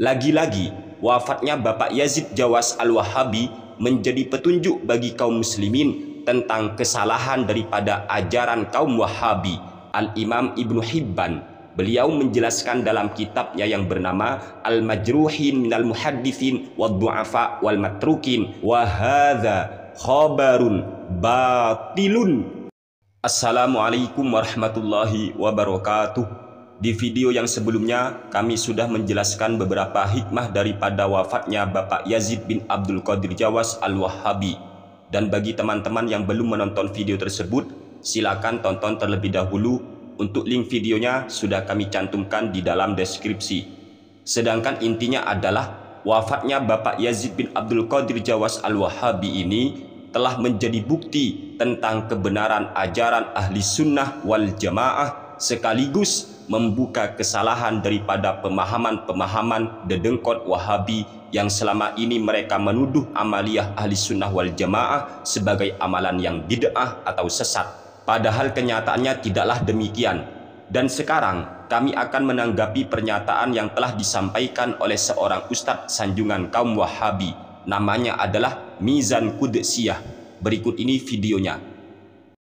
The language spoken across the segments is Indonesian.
Lagi-lagi, wafatnya Bapak Yazid Jawas Al-Wahabi menjadi petunjuk bagi kaum muslimin tentang kesalahan daripada ajaran kaum Wahabi. Al-Imam Ibnu Hibban, beliau menjelaskan dalam kitabnya yang bernama Al-Majruhin minal Muhaddithin wad-Du'afa wal Matrukin, wa hadza khabarun batilun. Assalamualaikum warahmatullahi wabarakatuh. Di video yang sebelumnya, kami sudah menjelaskan beberapa hikmah daripada wafatnya Bapak Yazid bin Abdul Qadir Jawas Al-Wahabi. Dan bagi teman-teman yang belum menonton video tersebut, silakan tonton terlebih dahulu. Untuk link videonya sudah kami cantumkan di dalam deskripsi. Sedangkan intinya adalah wafatnya Bapak Yazid bin Abdul Qadir Jawas Al-Wahabi ini telah menjadi bukti tentang kebenaran ajaran ahli sunnah wal jamaah, sekaligus membuka kesalahan daripada pemahaman-pemahaman dedengkot Wahabi yang selama ini mereka menuduh amaliyah ahli sunnah wal jamaah sebagai amalan yang bid'ah atau sesat. Padahal kenyataannya tidaklah demikian. Dan sekarang kami akan menanggapi pernyataan yang telah disampaikan oleh seorang ustadz sanjungan kaum Wahabi. Namanya adalah Mizan Qudsiyah. Berikut ini videonya.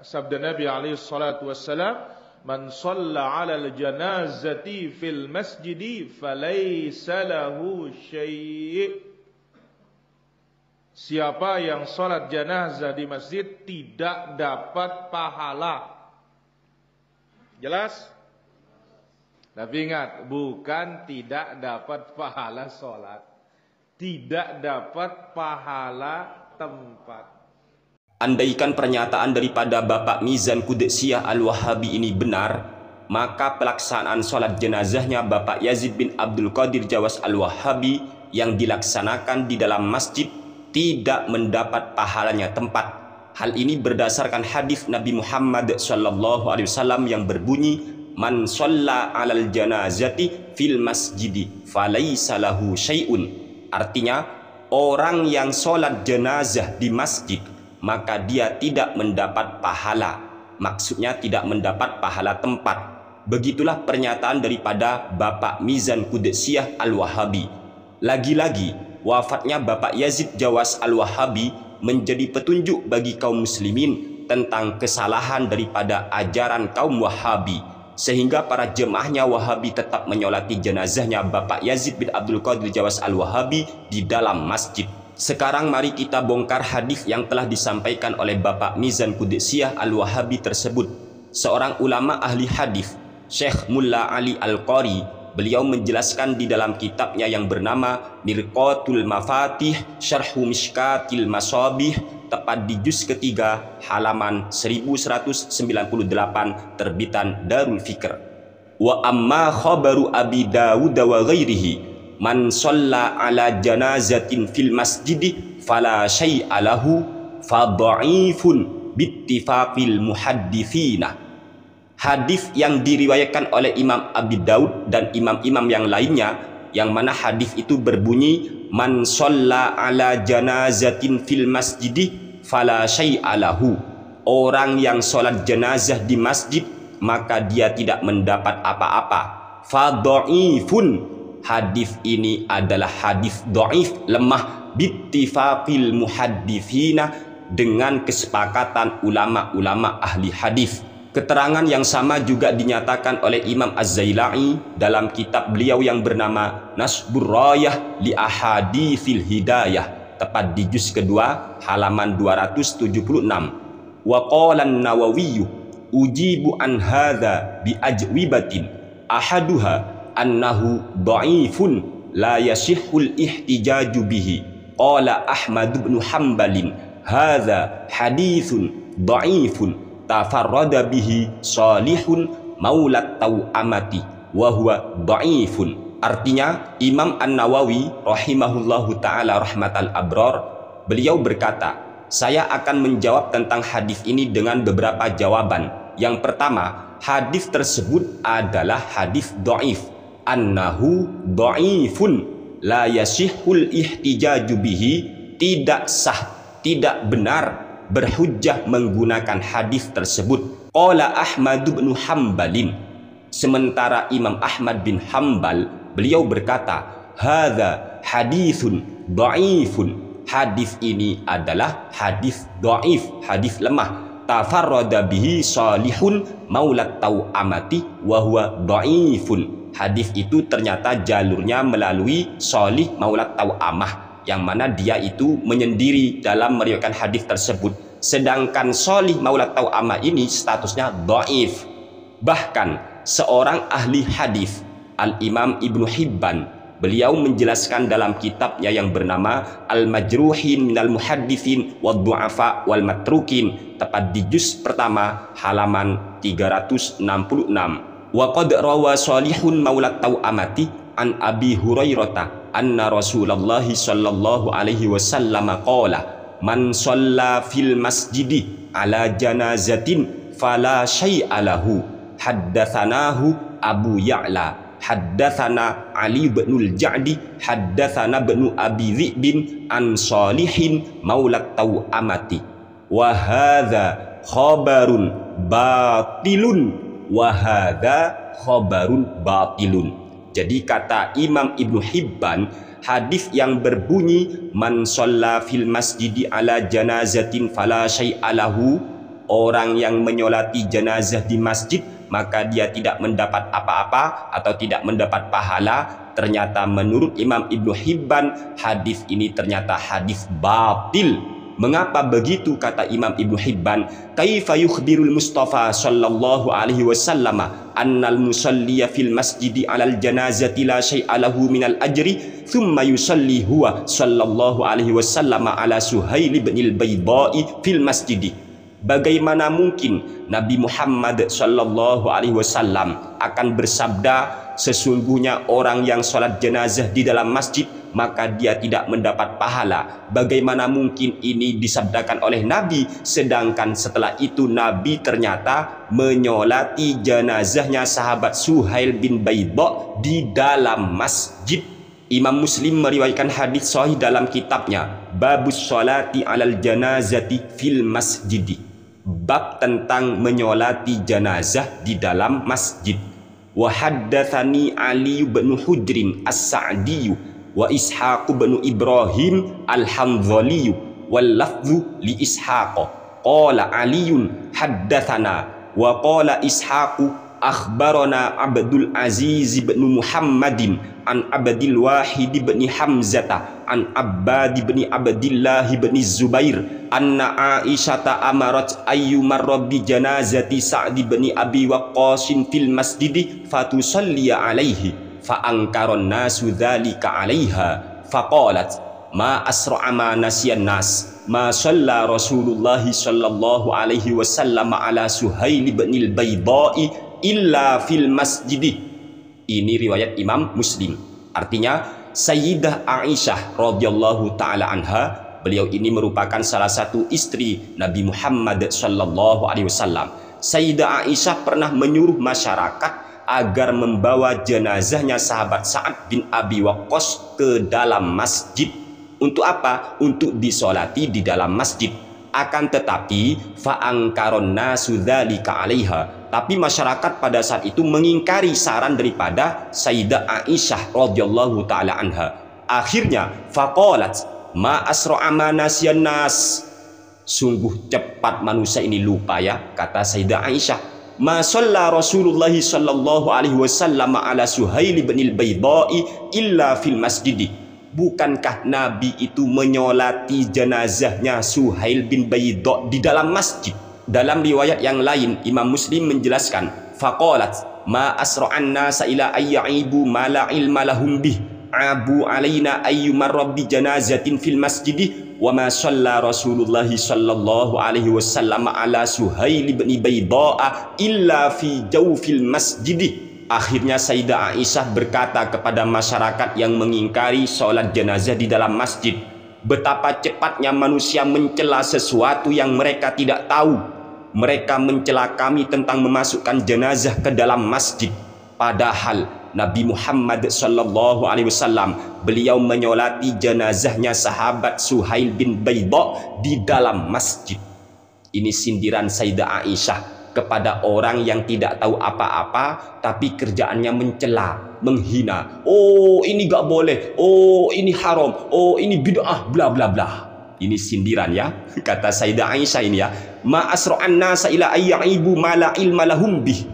Sabda Nabi alaihi salatu wassalam, "Man shalla 'ala al-janazati fil masjidi falaysa lahu syai'." Siapa yang salat jenazah di masjid tidak dapat pahala. Jelas? Tapi ingat, bukan tidak dapat pahala salat, tidak dapat pahala tempat. Andaikan pernyataan daripada Bapak Mizan Qudsiyah Al-Wahabi ini benar, maka pelaksanaan sholat jenazahnya Bapak Yazid bin Abdul Qadir Jawas Al-Wahabi yang dilaksanakan di dalam masjid tidak mendapat pahalanya tempat. Hal ini berdasarkan hadis Nabi Muhammad SAW yang berbunyi, "Man shalla 'alal janazati fil masjidi falaysa lahu syai'un." Artinya, orang yang sholat jenazah di masjid maka dia tidak mendapat pahala. Maksudnya tidak mendapat pahala tempat. Begitulah pernyataan daripada Bapak Mizan Qudsiyah Al-Wahabi. Lagi-lagi, wafatnya Bapak Yazid Jawas Al-Wahabi menjadi petunjuk bagi kaum muslimin tentang kesalahan daripada ajaran kaum Wahabi, sehingga para jemaahnya Wahabi tetap menyolati jenazahnya Bapak Yazid bin Abdul Qadir Jawas Al-Wahabi di dalam masjid. Sekarang mari kita bongkar hadis yang telah disampaikan oleh Bapak Mizan Qudsiyah Al-Wahabi tersebut. Seorang ulama ahli hadis, Syekh Mulla Ali Al-Qari, beliau menjelaskan di dalam kitabnya yang bernama Mirqatul Mafatih Syarhu Mishkatil Masabih, tepat di juz ketiga halaman 1198 terbitan Darul Fikr. Wa amma khabaru Abi Dawud wa ghairihi, man shalla ala janazatin fil masjidi fala syai'a lahu fa dha'ifun bittifaqil muhadditsina. Hadis yang diriwayatkan oleh Imam Abi Daud dan imam-imam yang lainnya, yang mana hadis itu berbunyi, man shalla ala janazatin fil masjidi fala syai'a lahu. Orang yang sholat jenazah di masjid maka dia tidak mendapat apa-apa. Fa dha'ifun, hadis ini adalah hadis dhaif, lemah, bittifaqil muhadditsina, dengan kesepakatan ulama-ulama ahli hadis. Keterangan yang sama juga dinyatakan oleh Imam Az-Zailai dalam kitab beliau yang bernama Nasbur Rayah li Ahaditsil Hidayah, tepat di juz kedua halaman 276. Wa qala an-Nawawi ujibu an hadza bi ajwibatin ahaduha annahu dha'ifun la yasihhul ihtijaju bihi. Qala Ahmad bin Hanbalin hadza hadithun dha'ifun tafarrada bihi Salihun maulat Tau'amati wa huwa dha'ifun. Artinya, Imam An-Nawawi rahimahullahu ta'ala rahmatal abrar, beliau berkata, saya akan menjawab tentang hadis ini dengan beberapa jawaban. Yang pertama, hadis tersebut adalah hadis dhaif, annahu dhaifun la yasihhul ihtijaju bihi, tidak sah, tidak benar berhujjah menggunakan hadis tersebut. Qala Ahmad bin Hanbalin, sementara Imam Ahmad bin Hanbal beliau berkata, hadza hadithun dhaifun. Hadis ini adalah hadis dhaif, hadis lemah. Tafarrada bihi Salihun maulat Tau'amati wa huwa dhaifun. Hadis itu ternyata jalurnya melalui Salih maulat Tau'amah, yang mana dia itu menyendiri dalam meriwayatkan hadis tersebut. Sedangkan Salih maulat Tau'amah ini statusnya dhaif. Bahkan seorang ahli hadis, Al-Imam Ibnu Hibban, beliau menjelaskan dalam kitabnya yang bernama Al-Majruhin minal Muhaddithin wad Du'afa wal Matrukin, tepat di juz pertama halaman 366. Wa qad rawa Salihun maulat Tau'amati an Abi Hurairah anna Rasulullah sallallahu alaihi wasallam qala man shalla fil masjidi ala janazatin fala syai'a lahu. Haddatsanahu Abu Ya'la haddatsana Ali bin al-Ja'di haddatsana ibnu Abi Dhi'bin an Salihin maulat Tau'amati wa hadza khabarun batilun wa hadza khabarun batilun. Jadi kata Imam Ibnu Hibban, hadis yang berbunyi man shalla fil masjidi ala janazatin fala syai'a lahu, orang yang menyolati jenazah di masjid maka dia tidak mendapat apa-apa atau tidak mendapat pahala. Ternyata menurut Imam Ibnu Hibban, hadis ini ternyata hadis batil. Mengapa begitu kata Imam Ibnu Hibban? Kaifa yukhbirul Mustafa sallallahu alaihi wasallam annal musalliya fil masjidi alal janazati la syai'a lahu minal ajri thumma yusalli huwa sallallahu alaihi wasallam ala Suhail bin al-Bayda'i fil masjidi. Bagaimana mungkin Nabi Muhammad sallallahu alaihi wasallam akan bersabda sesungguhnya orang yang sholat jenazah di dalam masjid maka dia tidak mendapat pahala? Bagaimana mungkin ini disabdakan oleh Nabi, sedangkan setelah itu Nabi ternyata menyolati jenazahnya sahabat Suhail bin Baydha di dalam masjid. Imam Muslim meriwayatkan hadis sahih dalam kitabnya Babus Sholati alal Janazati fil Masjidi, bab tentang menyolati jenazah di dalam masjid. Wa haddatsani Ali bin Hujrin As-Sa'di wa Ishaq bin Ibrahim Al-Hanzali wal lafzu li Ishaq qala Aliun haddatsana wa qala Ishaq akhbarana Abdul Aziz bin Muhammadin an Abdil Wahid bin Hamzata an Abbad bin Abdillah bin Zubair anna Aisyata amarat ayyumar rabbi janazati Sa'd bin Abi Waqqas fil masjidi fatusalli alaihi fa ankaron nasu dzalika alaiha faqalat ma asra'a ma nasiyan nas ma shalla Rasulullah sallallahu alaihi wasallam ala Suhail bin al-Baydha'i illa fil masjidi. Ini riwayat Imam Muslim. Artinya Sayyidah Aisyah radhiyallahu taala anha, beliau ini merupakan salah satu istri Nabi Muhammad sallallahu alaihi wasallam. Sayyidah Aisyah pernah menyuruh masyarakat agar membawa jenazahnya sahabat Sa'ad bin Abi Waqqas ke dalam masjid. Untuk apa? Untuk disolati di dalam masjid. Akan tetapi fa'angkaron nasu dzalika 'alaiha, tapi masyarakat pada saat itu mengingkari saran daripada Sayyidah Aisyah radhiyallahu taala anha. Akhirnya faqalat ma asra'a ma nasiyan nas, sungguh cepat manusia ini lupa ya, kata Sayyidah Aisyah. Ma shalla Rasulullah sallallahu alaihi wasallam ala Suhail bin al-Baydha'i illa fil masjidi, bukankah Nabi itu menyolati jenazahnya Suhail bin Baydha di dalam masjid? Dalam riwayat yang lain Imam Muslim menjelaskan faqalat ma asra'an nasa ila ayyibu ma la ilma lahum bih abu alaina ayyumar rabbi janazatin fil masjidi wa ma shalla Rasulullah sallallahu alaihi wasallam ala Suhail bin Baydha illa fi jawfil masjidi. Akhirnya Sayyidah Aisyah berkata kepada masyarakat yang mengingkari sholat jenazah di dalam masjid, betapa cepatnya manusia mencela sesuatu yang mereka tidak tahu. Mereka mencela kami tentang memasukkan jenazah ke dalam masjid. Padahal Nabi Muhammad sallallahu alaihi wasallam beliau menyolati jenazahnya sahabat Suhail bin Baydha di dalam masjid. Ini sindiran Sayyidah Aisyah kepada orang yang tidak tahu apa-apa tapi kerjaannya mencela, menghina. Oh, ini gak boleh. Oh, ini haram. Oh, ini bid'ah, bla bla bla. Ini sindiran ya, kata Sayyidah Aisyah ini ya. Ma asra'an nasa ila ayyaibu ma la ilma lahum bih.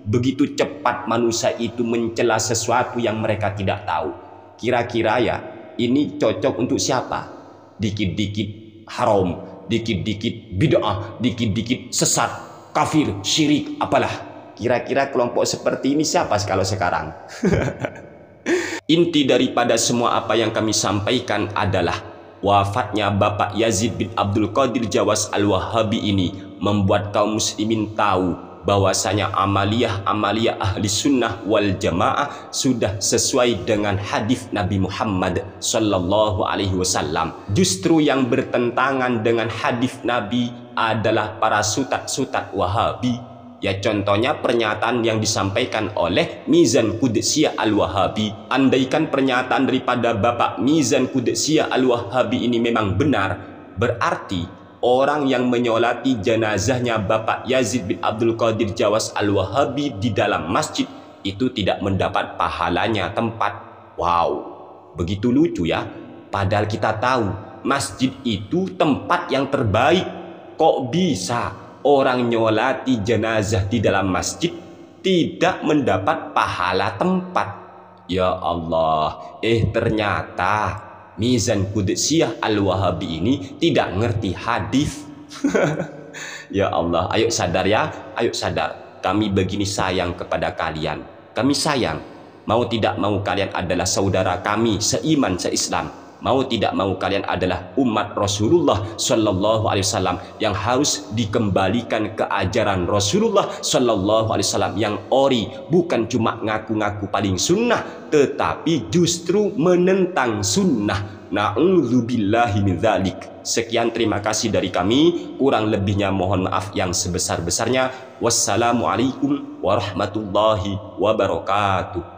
Begitu cepat manusia itu mencela sesuatu yang mereka tidak tahu. Kira-kira ya, ini cocok untuk siapa? Dikit-dikit haram, dikit-dikit bid'ah, dikit-dikit sesat, kafir, syirik, apalah. Kira-kira kelompok seperti ini siapa kalau sekarang? Inti daripada semua apa yang kami sampaikan adalah wafatnya Bapak Yazid bin Abdul Qadir Jawas Al-Wahabi ini membuat kaum muslimin tahu bahwasanya amaliyah ahli sunnah wal jamaah sudah sesuai dengan hadis Nabi Muhammad sallallahu alaihi wasallam. Justru yang bertentangan dengan hadis Nabi adalah para sutat-sutat Wahabi. Ya, contohnya pernyataan yang disampaikan oleh Mizan Qudsiyah Al-Wahabi. Andaikan pernyataan daripada Bapak Mizan Qudsiyah Al-Wahabi ini memang benar, berarti orang yang menyolati jenazahnya Bapak Yazid bin Abdul Qadir Jawas Al-Wahabi di dalam masjid itu tidak mendapat pahalanya tempat. Wow, begitu lucu ya. Padahal kita tahu masjid itu tempat yang terbaik. Kok bisa orang nyolati jenazah di dalam masjid tidak mendapat pahala tempat? Ya Allah, ternyata Mizan Qudsiyah Al-Wahabi ini tidak ngerti hadis. Ya Allah, ayo sadar ya, ayo sadar. Kami begini sayang kepada kalian. Kami sayang. Mau tidak mau kalian adalah saudara kami seiman, seislam. Mau tidak mau kalian adalah umat Rasulullah Sallallahu Alaihi Wasallam yang harus dikembalikan ke ajaran Rasulullah Sallallahu Alaihi Wasallam yang ori, bukan cuma ngaku-ngaku paling sunnah, tetapi justru menentang sunnah. Na'udzubillahi min dzalik. Sekian, terima kasih dari kami. Kurang lebihnya mohon maaf yang sebesar-besarnya. Wassalamualaikum warahmatullahi wabarakatuh.